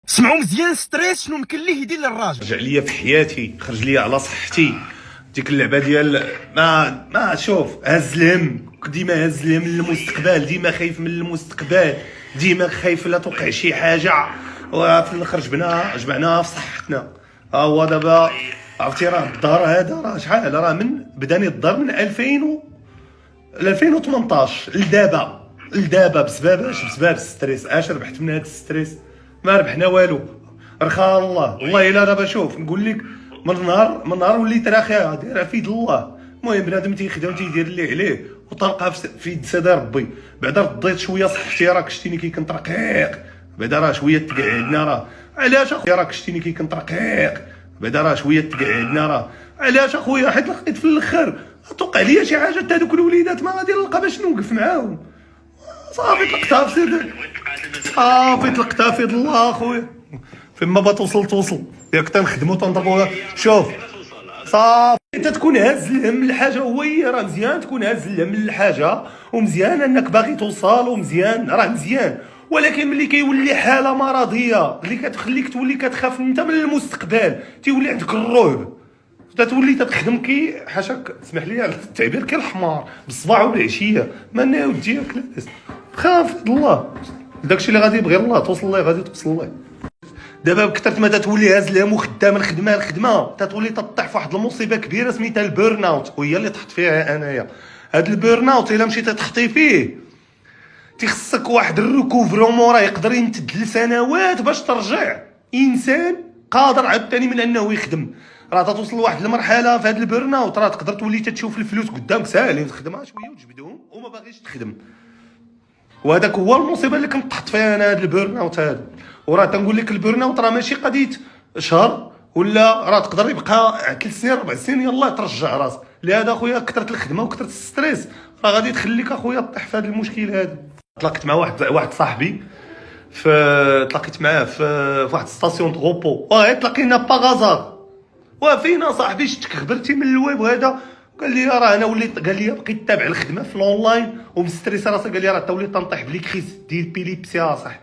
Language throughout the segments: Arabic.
سمعوا مزيان ستريس شنو يمكن ليه يدير للراجل. رجع ليا في حياتي، خرج ليا على صحتي. ديك اللعبه ديال ما شوف، هز الهم، ديما هز الهم للمستقبل، ديما خايف من المستقبل، ديما خايف لا توقع شي حاجه. وفي الاخر جمعناها في صحتنا. ها هو دابا عرفتي راه الدار هذا راه شحال، راه من بداني الدار من 2018 لدابا بسبب الستريس. اش ربحت من هذا الستريس؟ ما ربحنا والو. رخا الله والله الا دابا شوف نقول لك، من نهار وليت راه دايره في يد الله. المهم بنادم تيخدم تيدير اللي عليه وطلقها في يد سيدي ربي. بعدا رديت شويه صحتي، راك شتيني كي كنت رقيق. بعدا راه شويه تقعدنا، راه علاش اخويا راك شتيني كي كنت رقيق. بعدا راه شويه تقعدنا، راه علاش اخويا؟ حيت لقيت في الاخر توقع ليا شي حاجه. حتى هذوك الوليدات ما غادي نلقى باش نوقف معاهم. صافي طلقتها في سيدي، صافي طلقتها في يد الله اخويا. فين ما بغات توصل ياك تنخدمو تنضربو. شوف صافي انت تكون هاز الهم للحاجه، هي راه مزيان تكون هاز الهم للحاجه، ومزيان انك باغي توصل، ومزيان راه مزيان. ولكن ملي كيولي حاله مرضيه اللي كتخليك تولي كتخاف انت من المستقبل، تيولي عندك الرعب، تتولي تخدم كي حاشاك، اسمح لي على التعبير، كي الحمار بالصباح والعشيه. ما ناوديك لاباس، خاف الله. داكشي اللي غادي يبغي الله توصل ليه، غادي توصل ليه. دابا بكثرت ما تتولي هاز الهم وخدام الخدمه لخدمه، تتولي تطيح في واحد المصيبه كبيره سميتها البيرن اوت، وهي اللي طحت فيها انايا. هاد البيرن اوت الا مشيتي تحطي فيه تيخصك واحد الريكوفرومون، راه يقدر يمتد لسنوات باش ترجع انسان قادر عاوتاني من انه يخدم. راه توصل لواحد المرحله في هاد البيرن اوت، راه تقدر تولي تشوف الفلوس قدامك ساهلين، تخدمها شويه وتجبدهم وما باغيش تخدم. وهذاك هو المصيبه اللي كنت طحت فيها انا، هذا البيرن اوت هذا. وراه تنقول لك البيرن اوت راه ماشي قضيه شهر، ولا راه تقدر يبقى 3 سنين 4 سنين يلاه ترجع راسك. لهذا اخويا كثرت الخدمه وكثرت الستريس راه غادي تخليك اخويا طيح في هذا المشكل هذا. تلاقيت مع واحد صاحبي، تلاقيت معاه في واحد ستاسيون دغوبو، وغير تلاقينا باغازار. وفينا صاحبي شتك خبرتي من الويب هذا، قال لي راه انا وليت، قال لي بقيت تابع الخدمه في الاونلاين ومستريس راسي. قال لي راه تا وليت تنطيح بلي كريس ديال بيليبسي صاحبي،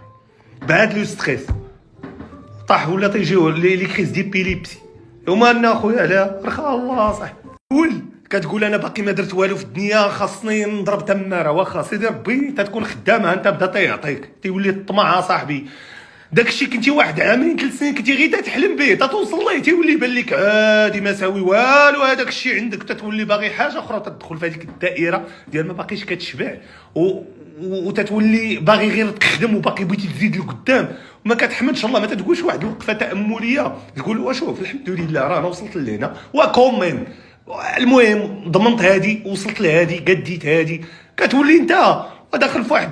بعد لو ستريس طاح ولا تيجيو لي كريس ديال بيليبسي. هما انا اخويا على رخا الله صاحبي. كتقول انا باقي ما درت والو في الدنيا، خاصني نضرب تماره. واخا سيدي ربي تتكون خدامه انت بدا تيعطيك، تيولي الطمع صاحبي. داكشي كنتي واحد عامين 3 سنين كنتي غير تحلم به، تتوصل ليه تيولي يبان لك عادي ما ساوي والو. هذاك الشيء عندك تتولي باغي حاجه اخرى، تدخل في هذيك الدائره ديال ما باقيش كتشبع، وتتولي باغي غير تخدم، وباقي بغيتي تزيد لقدام. وما كتحمدش الله، ما تقولش واحد الوقفه تامليه تقول وشوف الحمد لله راه انا وصلت لهنا وكومين. المهم ضمنت هادي، وصلت لهادي، قديت هادي. كتولي انت داخل في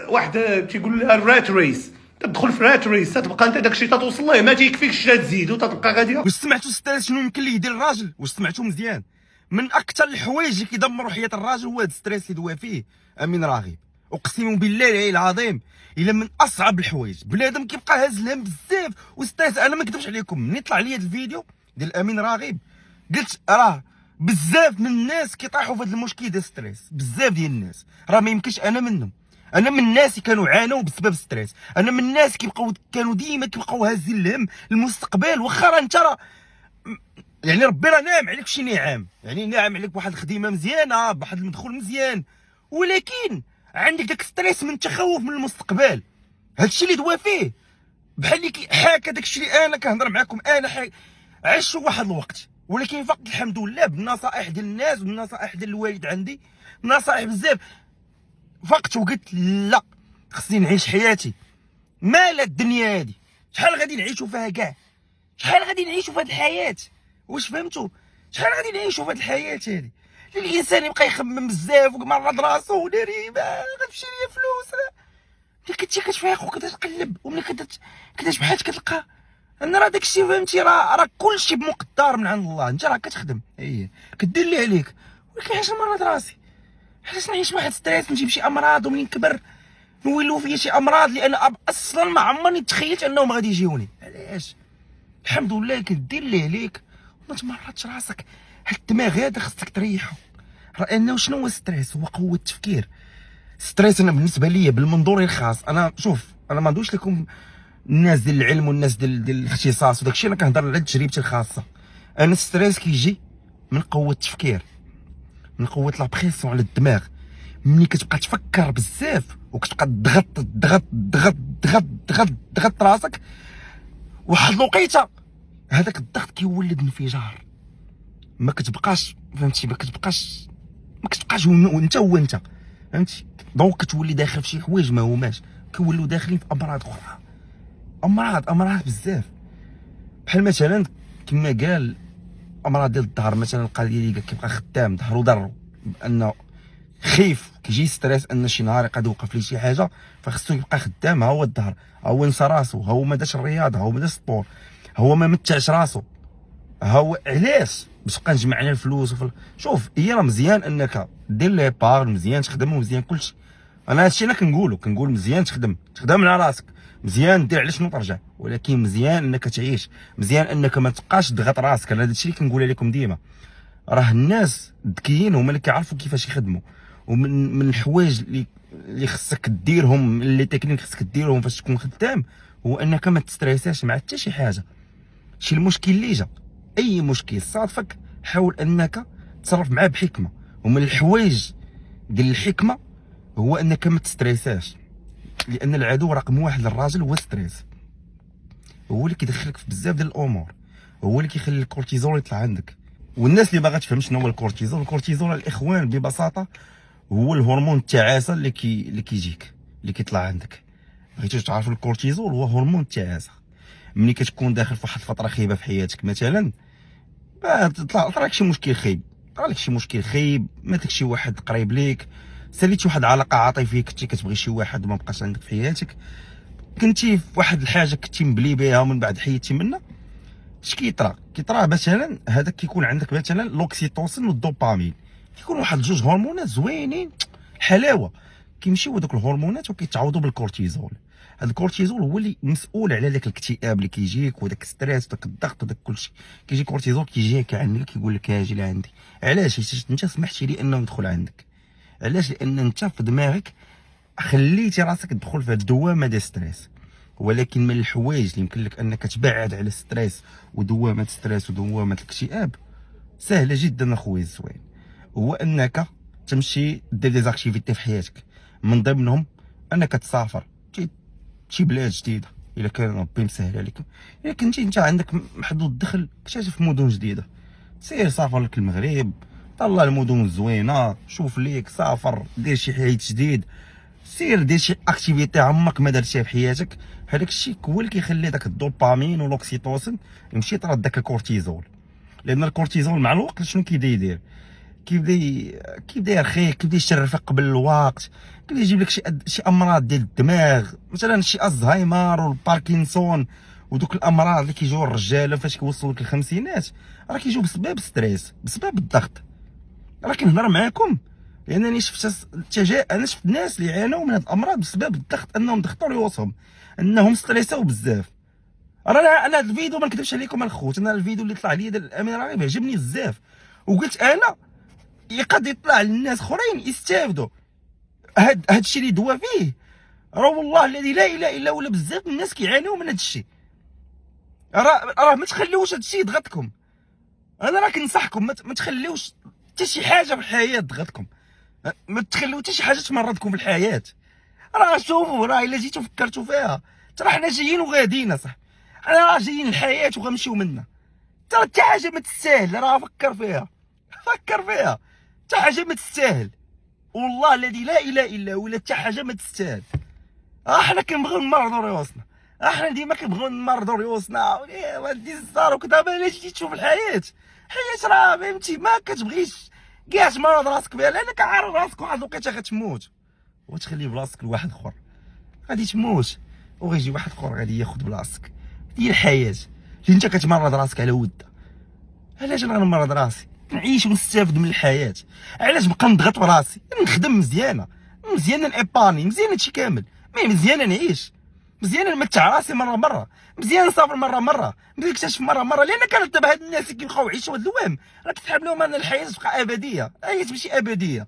واحد تيقول لها الرات ريس، تدخل في رات ريس، تبقى انت داكشي تتوصل ليه ما تيكفيكش تزيد وتبقى غادي. واش سمعتوا ستريس شنو يمكن ليه يدير الراجل؟ واش سمعتوا مزيان؟ من اكثر الحوايج اللي كيدمروا حياه الراجل هو هذا الستريس اللي دوا فيه امين راغب. اقسم بالله العلي العظيم الا من اصعب الحوايج. بنادم كيبقى هاز الهم بزاف وستريس. انا ما نكذبش عليكم، ملي طلع لي هذا الفيديو ديال امين راغب قلت راه بزاف من الناس كيطيحوا في هذا المشكل ديال ستريس. بزاف ديال الناس راه ما يمكنش انا منهم. انا من الناس اللي كانوا عانوا بسبب ستريس. انا من الناس كانوا ديما كيبقاو هازين الهم المستقبل. واخا راه انت راه يعني ربي راه ناعم عليك شي نعم، يعني ناعم عليك بواحد الخدمه مزيانه بواحد المدخول مزيان، ولكن عندك داك ستريس من التخوف من المستقبل. هادشي اللي دوا فيه بحال اللي حاكا داكشي اللي انا كنهضر معاكم. انا عشت واحد الوقت، ولكن فقط الحمد لله بالنصائح ديال الناس والنصائح ديال الوالد عندي نصائح بزاف. فقت وقلت لا خصني نعيش حياتي، مالا الدنيا هادي شحال غادي نعيشوا فيها كاع، شحال غادي نعيشوا في هاد الحياه. واش فهمتوا؟ شحال غادي نعيشوا في هاد الحياه هادي؟ الانسان يبقى يخمم بزاف ومرض راسو وناري ما غتمشي ليا فلوس. ملي كنتي كتفيق وكتقلب وملي كتبحث كتلقى ان راه داكشي فهمتي، راه كلشي بمقدار من عند الله. انت راه كتخدم كدير اللي عليك، ولكن علاش نمرض راسي؟ علاش نعيش واحد ستريس نجيب شي امراض ومنين نكبر نولوا فيا شي امراض اللي انا اصلا ما عمرني تخيلت انهم غادي يجيوني؟ علاش؟ الحمد لله كدير اللي عليك وما تمرضش راسك. هاد الدماغ هذا خصك تريحو. لانه شنو هو ستريس؟ هو قوه التفكير. ستريس انا بالنسبه لي بالمنظور الخاص، انا شوف انا ما ندويش لكم الناس ديال العلم والناس ديال الاختصاص وداك الشيء. انا كنهضر على تجربتي الخاصه. انا ستريس كيجي من قوه التفكير، من قوه لا بريسيون على الدماغ. ملي كتبقى تفكر بزاف وكتبقى تضغط راسك، واحد الوقيته هذاك الضغط كيولد انفجار. ما كتبقاش فهمتي، ما كتبقاش انت هو انت فهمتي. دونك كتولي داخل في شي حوايج ما هماش، كيوليو داخلين في امراض اخرى، امراض بزاف. بحال مثلا كما قال امراض ديال الظهر مثلا. القضيه اللي كيبقى خدام ظهرو ضرو بانه خايف، كيجي ستريس ان شي نهار يقاد يوقف ليه شي حاجه، فخصو يبقى خدام. ها هو الظهر، ها هو نسى راسو، ها هو ما داش الرياضه، ها هو ما داش السبور، ها هو ما متعش راسو. ها هو علاش؟ باش تبقى نجمع على الفلوس شوف، هي راه مزيان انك دير لي بار، مزيان تخدم ومزيان كلشي. انا هادشي انا كنقول مزيان تخدم على راسك، مزيان دير على شنو ترجع، ولكن مزيان انك تعيش، مزيان انك ما تبقاش تضغط راسك. انا هادشي اللي كنقول لكم ديما. راه الناس ذكيين هما اللي كيعرفوا كيفاش يخدموا، ومن الحوايج اللي خصك ديرهم، اللي تكنيك خصك ديرهم فاش تكون خدام، هو انك ما تستريساش مع حتى شي حاجه. شي المشكل اللي جا، اي مشكل صادفك، حاول انك تصرف معاه بحكمه. ومن الحوايج ديال الحكمه هو انك ما تستريساش، لان العدو رقم واحد للراجل هو ستريس. هو اللي كيدخلك في بزاف ديال الامور، هو اللي كيخلي الكورتيزول يطلع عندك. والناس اللي باغا تفهم شنو هو الكورتيزول، الكورتيزول الاخوان ببساطه هو الهرمون التعاسه اللي كيجيك، اللي كيطلع عندك. بغيتو تعرفوا الكورتيزول هو هرمون التعاسه. ملي كتكون داخل في واحد الفتره خايبه في حياتك مثلا، طلع لك شي مشكل خايب، ماتك شي واحد قريب ليك، ساليت واحد العلاقه عاطفيه كنتي كتبغي شي واحد وما بقاش عندك في حياتك، كنتي في واحد الحاجه كنتي مبلي بها ومن بعد حيدتي منها، اش كيطرا مثلا هذاك كيكون عندك مثلا لوكسيتوسين والدوبامين، كيكون واحد جوج هرمونات زوينين حلاوه، كيمشيو هذوك الهرمونات وكيتعوضوا بالكورتيزول. هذا الكورتيزول هو اللي مسؤول على داك الاكتئاب اللي كيجيك وداك الستريس وداك الضغط وداك كلشي. كيجي كورتيزول كيجيك عندك كيقول لك اجي لعندي. علاش؟ حيت انت سمحتي لي انه يدخل عندك. علاش؟ لان انت في دماغك خليتي راسك تدخل في الدوامه ديال ستريس. ولكن من الحوايج اللي يمكن لك انك تبعد على الستريس ودوامه الستريس ودوامه الاكتئاب سهله جدا اخويا الزوين، هو انك تمشي دير دي زاكتيفيتي في حياتك. من ضمنهم انك تسافر شي بلاد جديده، الا كان ربي مسهل عليك. الا كنتي انت عندك محدود الدخل، اكتشف مدن جديده، سير سافر لك المغرب، طلع المدن الزوينه، شوف ليك، سافر، دير شي حيط جديد، سير دير شي اكتيفيتي عمرك ما درتيها في حياتك. هذاك الشيء هو اللي كيخلي داك الدوبامين والاكسيتوسين يمشي يطرد داك الكورتيزول. لان الكورتيزول مع الوقت شنو كيبدا يرخيك، كيبدا يشرفك قبل الوقت، كيبدا يجيب لك شي امراض ديال الدماغ، مثلا شي الزهايمر والباركنسون ودوك الامراض اللي كيجيو الرجاله فاش كيوصلوا لك الخمسينات، راه كيجيو بسبب ستريس، بسبب الضغط. راه كنهضر معاكم لانني انا شفت ناس اللي عانوا من هاد الامراض بسبب الضغط، انهم ضغطوا ريوسهم، انهم ستريساو بزاف. انا هاد الفيديو ما نكذبش عليكم الخوت، انا الفيديو اللي طلع لي ديال الامين راغب عجبني بزاف، وقلت انا يقد يطلع للناس اخرين يستافدوا. هاد الشيء اللي دوا فيه راه والله الذي لا اله الا هو، بزاف من الناس كيعانيو من هاد الشيء. راه ما تخليوش هاد الشيء يضغطكم. انا راه كنصحكم ما تخليوش حتى شي حاجه في الحياه تضغطكم، ما تخليو حتى شي حاجه تمرضكم في الحياه. راه شوفوا، راه الا جيتو فكرتوا فيها، ترى حنا جايين وغاديين صح، حنا راه جايين الحياه وغنمشيو منها. ترى حتى حاجه ما تستاهل، راه فكر فيها حتى حاجه ما تستاهل، والله الذي لا اله الا هو، حتى حاجه ما تستاهل. احنا كنبغيو نمرضوا ريوسنا، احنا ديما كنبغيو نمرضوا ريوسنا ودي الزار وكذا. بالا جيتي تشوف الحياه راه فهمتي ما كتبغيش كاع تمرض راسك بها، لانك عارف راسك واحد الوقيته غتموت وتخلي بلاصتك لواحد اخر. غادي تموت وغيجي واحد اخر غادي ياخذ بلاصتك. هي الحياه اللي انت كتمرض راسك على ودها. علاش انا غنمرض راسي؟ نعيش ونستافد من الحياه. علاش نبقى نضغط براسي؟ نخدم مزيانه ناباني مزيان، هادشي كامل مزيان، نعيش مزيان، نمتع راسي مره مزيان، نسافر مره مزيان، نكتشف مره. لان كانت دابا هاد الناس اللي كيبقاو يعيشوا هاد الوهم راه كتحب لهم ان الحياه تبقى ابديه. الحياه ماشي ابديه،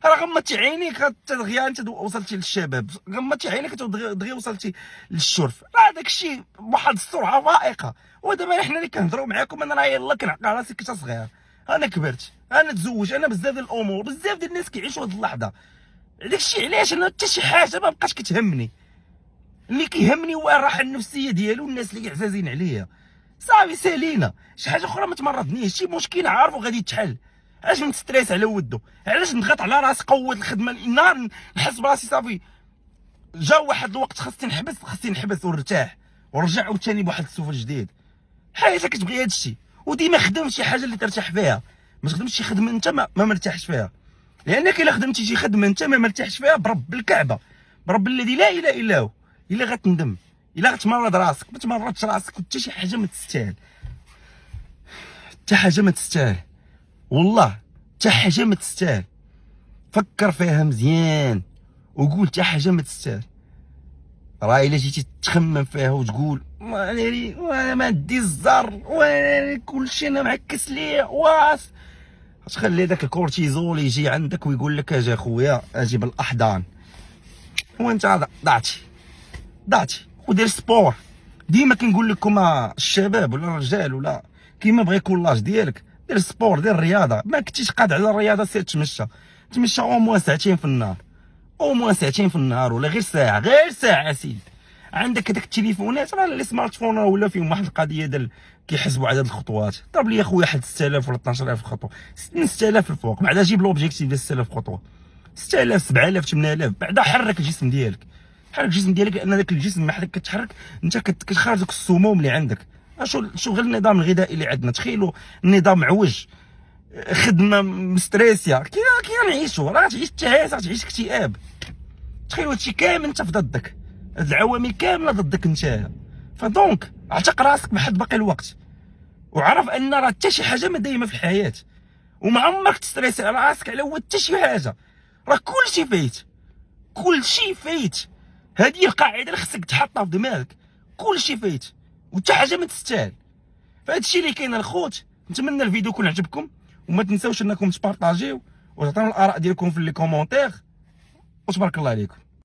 راه غمضتي عينيك دغيا انت وصلتي للشباب، غمضتي عينيك دغيا وصلتي للشرف، راه داك الشيء بواحد السرعه فائقه. ودابا حنا اللي كنهضروا معاكم انا راه يلاه كنعقل راسي كنت صغير، انا كبرت، انا تزوج، انا بزاف ديال الامور، بزاف ديال الناس كيعيشوا هاد اللحظه. داك الشيء علاش انا حتى شي حاجه ما بقاش كتهمني، اللي كيهمني هو الراحه النفسيه ديالو والناس اللي عزازين عليا. صافي سالينا، شي حاجه اخرى ما تمرضنيش، شي مشكل عارفو غادي يتحل. علاش نستريس على ودو؟ علاش نضغط على راسي قوه الخدمه النهار نحس براسي صافي جا واحد الوقت خاصني نحبس ونرتاح ونرجع عاوتاني بواحد السوفل جديد. حياتك كتبغي هذا الشيء، وديما خدم شي حاجه اللي ترتاح فيها، ما تخدمش شي خدمه انت ما مرتاحش فيها. لانك الا خدمتي شي خدمه انت ما مرتاحش فيها برب الكعبه، برب الذي لا اله الا هو، الا غتندم، الا غتمرض راسك. ما تمرضش راسك حتى شي حاجه ما تستاهل، حتى حاجه ما تستاهل، والله حتى حاجه ما تستاهل. فكر فيها مزيان وقول حتى حاجه ما تستاهل. راه الا جيتي تخمم فيها وتقول وانا ما عندي الزر وانا كلشي انا معكس ليا واس، غتخلي داك الكورتيزول يجي عندك ويقول لك اجي اخويا اجي بالاحضان، وانت ضعتي. ودير سبور. ديما كنقول لكم الشباب ولا الرجال ولا كيما بغى يكون لاج ديالك، دير سبور، دير رياضه. ما كنتيش قاد على الرياضه سير تمشى او موان ساعتين في النهار، او موان ساعتين في النهار، ولا غير ساعه سيدي. عندك هذاك التليفونات راه لي سمارت فون راه ولا فيهم واحد القضيه ديال كيحسبوا عدد الخطوات. ضرب لي اخويا واحد 6000 ولا 12000 خطوه، 6000 الفوق، بعدا جيب لوبجيكتيف ديال 6000 خطوه، 6000 7000 8000، بعدا حرك الجسم ديالك، لان داك الجسم ما حدك كتحرك انت كتخرج داك السموم اللي عندك. شو غير النظام الغذائي اللي عندنا، تخيلوا النظام معوج، خدمه مستريسيه، كنعيشوا، راه تعيش التعاسه، تعيش اكتئاب. تخيلوا هادشي كامل انت في ضدك، هاد العوامل كامله ضدك انت. فدونك اعتق راسك بحد باقي الوقت، وعرف ان راه حتى شي حاجه ما دايمه في الحياه، وما عمرك تستريسي على راسك على ود حتى شي حاجه. راه كلشي فايت. هذه القاعده اللي خصك تحطها في دماغك، كلشي فايت وحتى حاجه ما تستاهل. فهاد الشيء اللي كاين الخوت. نتمنى الفيديو يكون عجبكم، وما تنساوش انكم تبارطاجيو وتعطيو الاراء ديالكم في لي كومونتير، وتبارك الله عليكم.